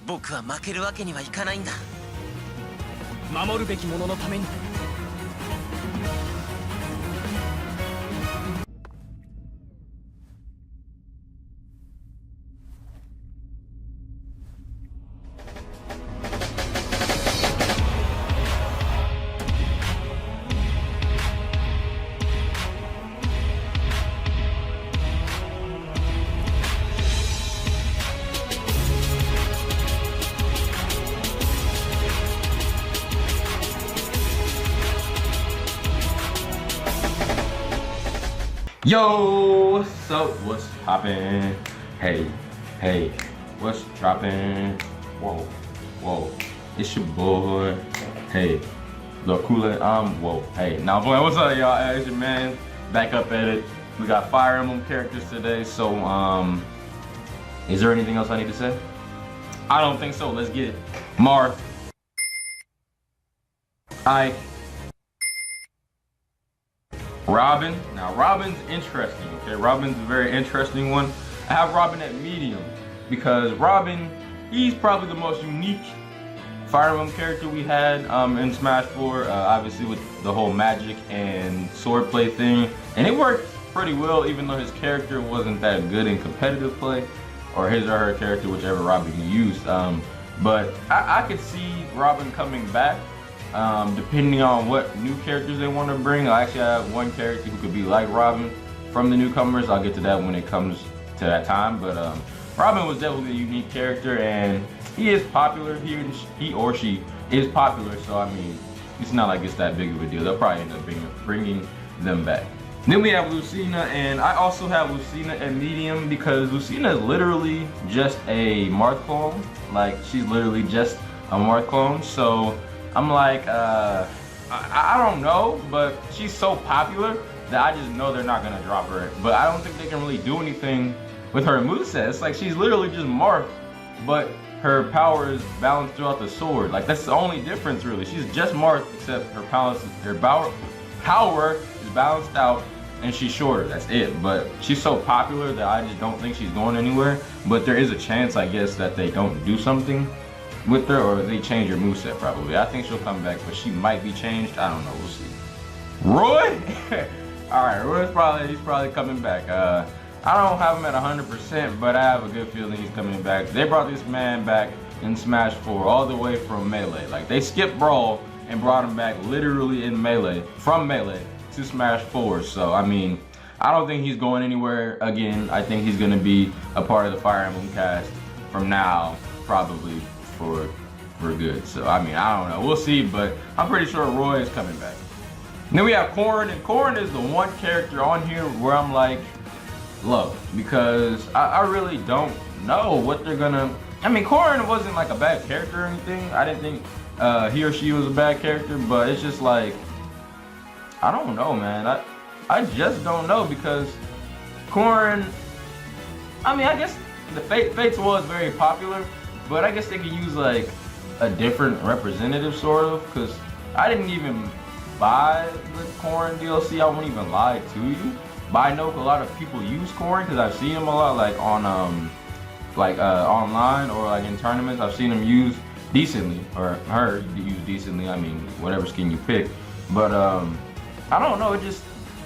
僕は負けるわけにはいかないんだ。守るべき者のために。Yo, so what's poppin'? Hey, what's droppin'? Whoa, it's your boy. Hey, the Koolaid. Whoa, hey. Now, boy, what's up, y'all? It's your man, back up at it. We got Fire Emblem characters today, so is there anything else I need to say? I don't think so. Let's get it. Marth, Ike, Robin. Now Robin's interesting, okay? Robin's a very interesting one. I have Robin at medium because Robin, he's probably the most unique Fire Emblem character we had in Smash 4, obviously with the whole magic and swordplay thing. And it worked pretty well even though his character wasn't that good in competitive play, or his or her character, whichever Robin you used. But I could see Robin coming back. Depending on what new characters they want to bring. I actually have one character who could be like Robin from the newcomers. I'll get to that when it comes to that time. But Robin was definitely a unique character, and he is popular. He or she is popular. So I mean, it's not like it's that big of a deal. They'll probably end up bringing them back. Then we have Lucena, and I also have Lucena at medium because Lucena is literally just a Marth clone. Like, she's literally just a Marth clone. So I'm like, I don't know, but she's so popular that I just know they're not gonna drop her. But I don't think they can really do anything with her moveset. It's like she's literally just Marth, but her power is balanced throughout the sword. Like, that's the only difference really. She's just Marth, except her power is balanced out and she's shorter. That's it. But she's so popular that I just don't think she's going anywhere. But there is a chance, I guess, that they don't do something with her, or they change her moveset probably. I think she'll come back, but she might be changed. I don't know, we'll see. Roy? Alright, Roy's probably coming back. I don't have him at 100%, but I have a good feeling he's coming back. They brought this man back in Smash 4 all the way from Melee. Like, they skipped Brawl and brought him back literally in Melee, from Melee to Smash 4. So, I mean, I don't think he's going anywhere again. I think he's gonna be a part of the Fire Emblem cast from now, probably for good. So I mean, I don't know, we'll see, but I'm pretty sure Roy is coming back. And then we have Corrin, and Corrin is the one character on here where I'm like, love, because I really don't know what they're gonna. I mean, Corrin wasn't like a bad character or anything. I didn't think he or she was a bad character, but it's just like, I don't know, man. I just don't know, because Corrin, I mean, I guess the Fates was very popular, but I guess they could use like a different representative, sort of, because I didn't even buy the Corrin DLC. I won't even lie to you, but I know a lot of people use Corrin because I've seen him a lot, like on online or like in tournaments. I've seen him used decently, or her used decently. I mean, whatever skin you pick. But I don't know. It just,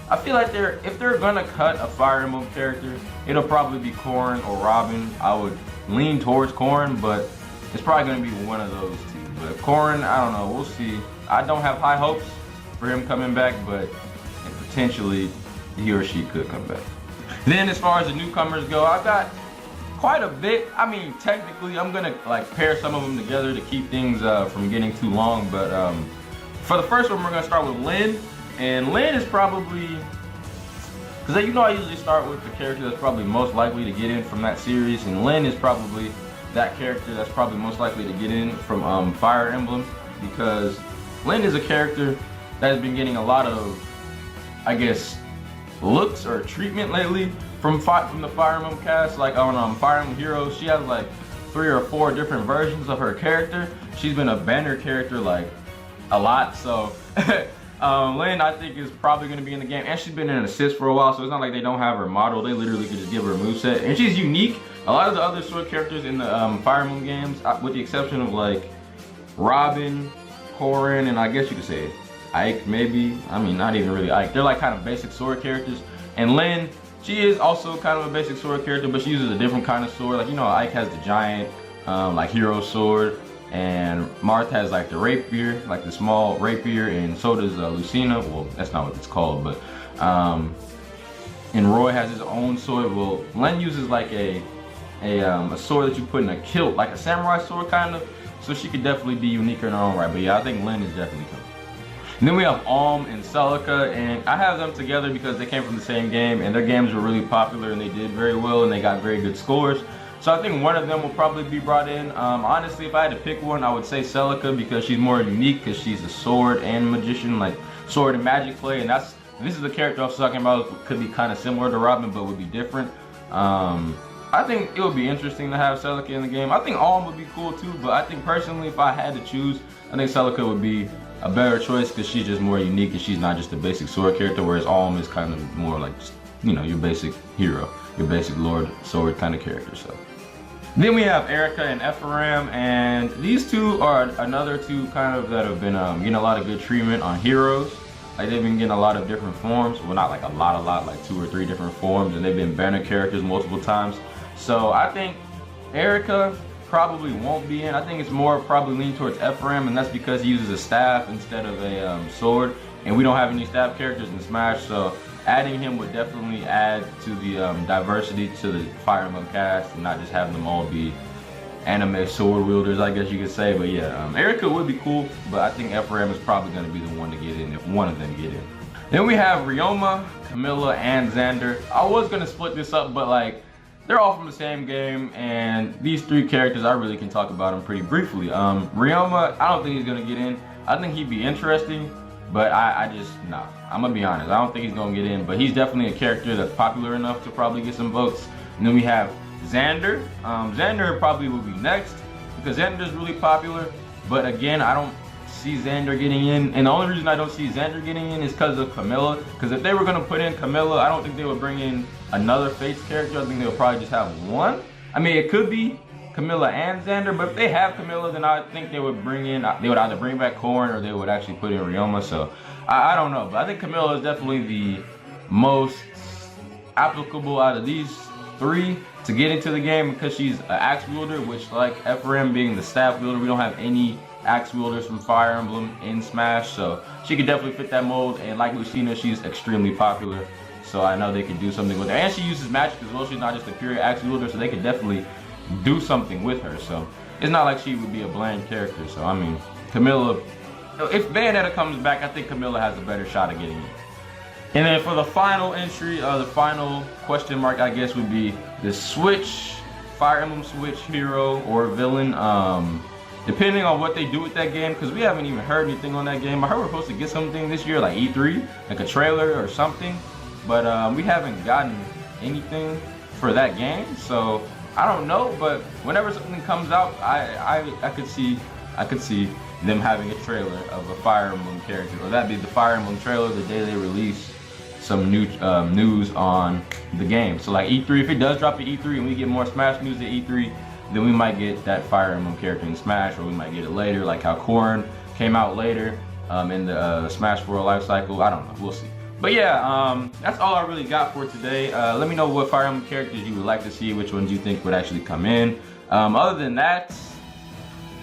I feel like if they're gonna cut a Fire Emblem character, it'll probably be Corrin or Robin. I would lean towards Corrin, but it's probably going to be one of those two. But Corrin, I don't know, we'll see. I don't have high hopes for him coming back, but potentially he or she could come back. Then as far as the newcomers go, I've got quite a bit. I mean, technically I'm going to like pair some of them together to keep things from getting too long, but for the first one we're going to start with Lyn. And Lyn is probably, because you know I usually start with the character that's probably most likely to get in from that series, and Lyn is probably that character that's probably most likely to get in from Fire Emblem, because Lyn is a character that has been getting a lot of, I guess, looks or treatment lately from the Fire Emblem cast. Like on Fire Emblem Heroes, she has like 3 or 4 different versions of her character. She's been a banner character like a lot, so Lyn, I think, is probably going to be in the game, and she's been in an assist for a while, so it's not like they don't have her model. They literally could just give her a moveset, and she's unique A lot of the other sword characters in the Fire Emblem games, with the exception of like Robin, Corrin, and I guess you could say Ike maybe. I mean, not even really Ike. They're like kind of basic sword characters. And Lyn, she is also kind of a basic sword character, but she uses a different kind of sword. Like, you know, Ike has the giant, like hero sword, and Marth has like the rapier, like the small rapier, and so does Lucena. Well, that's not what it's called, but and Roy has his own sword. Well, Lyn uses like a sword that you put in a kilt, like a samurai sword kind of. So she could definitely be unique in her own right. But yeah, I think Lyn is definitely coming. And then we have Alm and Celica, and I have them together because they came from the same game, and their games were really popular, and they did very well, and they got very good scores. So I think one of them will probably be brought in. Honestly, if I had to pick one, I would say Celica because she's more unique because she's a sword and magician, like sword and magic play, and this is the character I was talking about. Could be kind of similar to Robin, but would be different. I think it would be interesting to have Celica in the game. I think Alm would be cool too, but I think personally, if I had to choose, I think Celica would be a better choice because she's just more unique and she's not just a basic sword character, whereas Alm is kind of more like just, you know, your basic hero, your basic Lord Sword kind of character. So then we have Erica and Ephraim, and these two are another two kind of that have been getting a lot of good treatment on heroes. Like they've been getting a lot of different forms. Well, not like a lot, like 2 or 3 different forms, and they've been banner characters multiple times. So I think Erica probably won't be in. I think it's more probably leaning towards Ephraim, and that's because he uses a staff instead of a sword, and we don't have any staff characters in Smash, so adding him would definitely add to the diversity to the Fire Emblem cast, and not just having them all be anime sword wielders, I guess you could say. But yeah, Erica would be cool, but I think Ephraim is probably going to be the one to get in if one of them get in. Then we have Ryoma, Camilla, and Xander. I was going to split this up, but like they're all from the same game, and these 3 characters I really can talk about them pretty briefly. Ryoma, I don't think he's going to get in. I think he'd be interesting, but I just, nah, I'm going to be honest. I don't think he's going to get in, but he's definitely a character that's popular enough to probably get some votes. And then we have Xander. Xander probably will be next because Xander's really popular, but again, I don't see Xander getting in, and the only reason I don't see Xander getting in is because of Camilla. Because if they were going to put in Camilla, I don't think they would bring in another Fates character. I think they would probably just have one. I mean, it could be Camilla and Xander, but if they have Camilla, then I think they would either bring back Corrin or they would actually put in Ryoma. So I don't know, but I think Camilla is definitely the most applicable out of these 3 to get into the game because she's an axe wielder, which, like Ephraim being the staff wielder, we don't have any axe wielders from Fire Emblem in Smash, so she could definitely fit that mold. And like Lucena, she's extremely popular, so I know they could do something with her. And she uses magic as well. She's not just a pure axe wielder, so they could definitely do something with her. So it's not like she would be a bland character. So I mean, Camilla, if Bayonetta comes back, I think Camilla has a better shot at getting in. And then for the final entry, the final question mark, I guess, would be the Switch, Fire Emblem Switch hero or villain. Depending on what they do with that game, because we haven't even heard anything on that game. I heard we're supposed to get something this year, like E3, like a trailer or something, but we haven't gotten anything for that game. So I don't know, but whenever something comes out, I could see them having a trailer of a Fire Emblem character, or that'd be the Fire Emblem trailer the day they release some new news on the game. So like E3, if it does drop at E3 and we get more Smash news at E3, then we might get that Fire Emblem character in Smash, or we might get it later, like how Corrin came out later in the Smash 4 life cycle. I don't know, we'll see. But yeah, that's all I really got for today. Let me know what Fire Emblem characters you would like to see, which ones you think would actually come in. Other than that,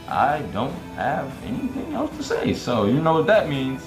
I don't have anything else to say. So you know what that means.